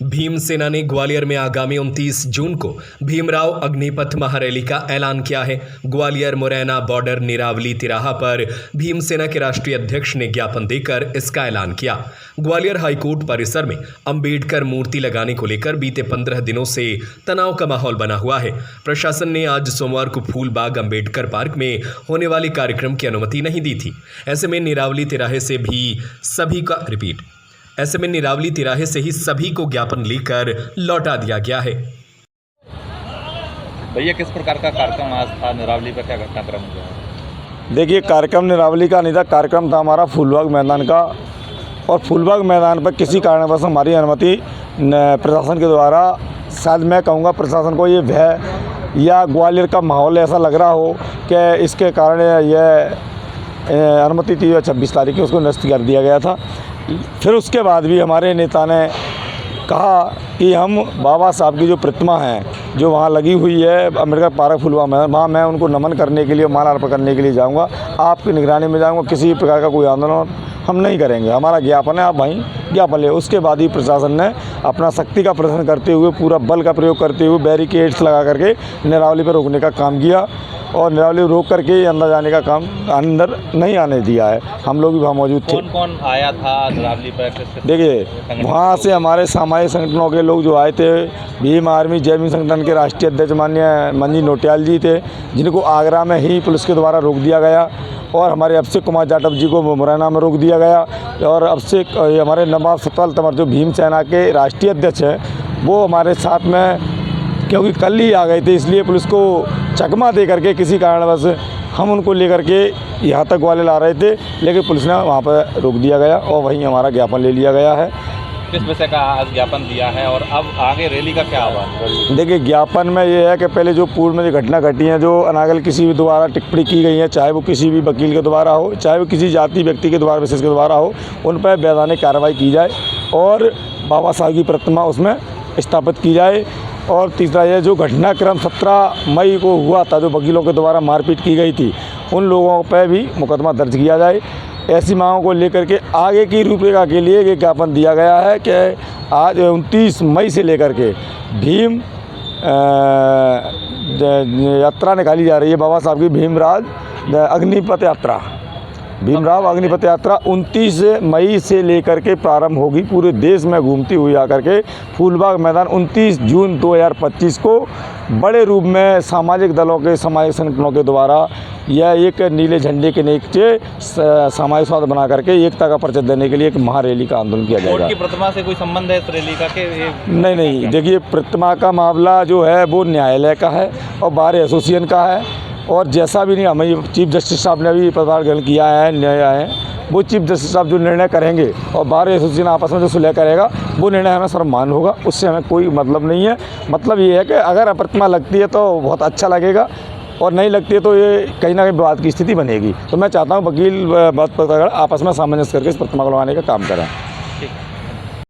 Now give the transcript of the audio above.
भीम सेना ने ग्वालियर में आगामी 29 जून को भीमराव अग्निपथ महारैली का ऐलान किया है। ग्वालियर मुरैना बॉर्डर निरावली तिराहा पर भीम सेना के राष्ट्रीय अध्यक्ष ने ज्ञापन देकर इसका ऐलान किया। ग्वालियर हाईकोर्ट परिसर में अंबेडकर मूर्ति लगाने को लेकर बीते 15 दिनों से तनाव का माहौल बना हुआ है। प्रशासन ने आज सोमवार को फूलबाग अंबेडकर पार्क में होने वाले कार्यक्रम की अनुमति नहीं दी थी। ऐसे में निरावली तिराहे से ही सभी को ज्ञापन लेकर लौटा दिया गया है। भैया, किस प्रकार का कार्यक्रम आज था? निरावली पर क्या घटनाक्रम हुआ? देखिए, कार्यक्रम निरावली का नहीं था, कार्यक्रम था हमारा फूलबाग मैदान का। और फूलबाग मैदान पर किसी कारणवश हमारी अनुमति प्रशासन के द्वारा, शायद मैं कहूँगा प्रशासन को ये भय या ग्वालियर का माहौल ऐसा लग रहा हो कि इसके कारण यह अनुमति थी 26 तारीख की, उसको निरस्त कर दिया गया था। फिर उसके बाद भी हमारे नेता ने कहा कि हम बाबा साहब की जो प्रतिमा है जो वहाँ लगी हुई है अंबेडकर पार्क फूलबाग में, वहाँ मैं उनको नमन करने के लिए, माला अर्पण करने के लिए जाऊँगा, आपकी निगरानी में जाऊँगा। किसी प्रकार का कोई आंदोलन हम नहीं करेंगे, हमारा ज्ञापन है, आप वहीं ज्ञापन ले। उसके बाद ही प्रशासन ने अपना शक्ति का प्रदर्शन करते हुए, पूरा बल का प्रयोग करते हुए बैरिकेड्स लगा करके निरावली पर रोकने का काम किया और निरावली रोक करके अंदर जाने का काम, अंदर नहीं आने दिया है। हम लोग भी वहाँ मौजूद थे। कौन कौन आया था निरावली पर? देखिए, वहाँ से हमारे सामाजिक संगठनों के लोग जो आए थे, भीम आर्मी जय भीम संगठन के राष्ट्रीय अध्यक्ष माननीय मंजी नोटियाल जी थे, जिनको आगरा में ही पुलिस के द्वारा रोक दिया गया। और हमारे अभिषेक कुमार जाटव जी को मुरैना में रोक दिया गया। और अभिषेक हमारे नवाब सतपाल तंवर जो भीम सेना के राष्ट्रीय अध्यक्ष हैं, वो हमारे साथ में क्योंकि कल ही आ गए थे, इसलिए पुलिस को चकमा दे करके किसी कारणवश हम उनको लेकर के यहाँ तक ग्वालियर ला रहे थे, लेकिन पुलिस ने वहाँ पर रोक दिया गया और वहीं हमारा ज्ञापन ले लिया गया है। किस विषय का आज ज्ञापन दिया है और अब आगे रैली का क्या हुआ? देखिए, ज्ञापन में ये है कि पहले जो पूर्व में जो घटना घटी है, जो अनागल किसी भी द्वारा टिप्पणी की गई है, चाहे वो किसी भी वकील के द्वारा हो, चाहे वो किसी जाति व्यक्ति के द्वारा, विशेष के द्वारा हो, उन पर वैधानिक कार्रवाई की जाए और बाबा साहब की प्रतिमा उसमें स्थापित की जाए। और तीसरा ये जो घटनाक्रम 17 मई को हुआ था, जो वकीलों के द्वारा मारपीट की गई थी, उन लोगों पर भी मुकदमा दर्ज किया जाए। ऐसी मांगों को लेकर के आगे की रूपरेखा के लिए ये ज्ञापन दिया गया है कि आज 29 मई से लेकर के भीम यात्रा निकाली जा रही है, बाबा साहब की भीमराव अग्निपथ यात्रा। भीमराव अग्निपथ यात्रा 29 मई से लेकर के प्रारंभ होगी, पूरे देश में घूमती हुई आकर के फूलबाग मैदान 29 जून 2025 को बड़े रूप में सामाजिक दलों के, सामाजिक संगठनों के द्वारा यह एक नीले झंडे के नीचे सामाजिक स्वाद बना करके एकता का परिचय देने के लिए एक महारैली का आंदोलन किया जाएगा। कोर्ट की प्रतिमा से कोई संबंध है इस रैली का? नहीं, देखिए, प्रतिमा का मामला जो है वो न्यायालय का है और बार एसोसिएशन का है। और जैसा भी नहीं, हमें चीफ जस्टिस साहब ने भी पदभार ग्रहण किया है, न्याय है, वो चीफ जस्टिस साहब जो निर्णय करेंगे और बार एसोसिएशन आपस में जो सुलह करेगा, वो निर्णय हमें सर्वमान्य होगा, उससे हमें कोई मतलब नहीं है। मतलब ये है कि अगर प्रतिमा लगती है तो बहुत अच्छा लगेगा और नहीं लगती है तो ये कहीं ना कहीं विवाद की स्थिति बनेगी। तो मैं चाहता हूँ वकील आपस में सामंजस्य करके इस प्रतिमा को लगाने का काम करें।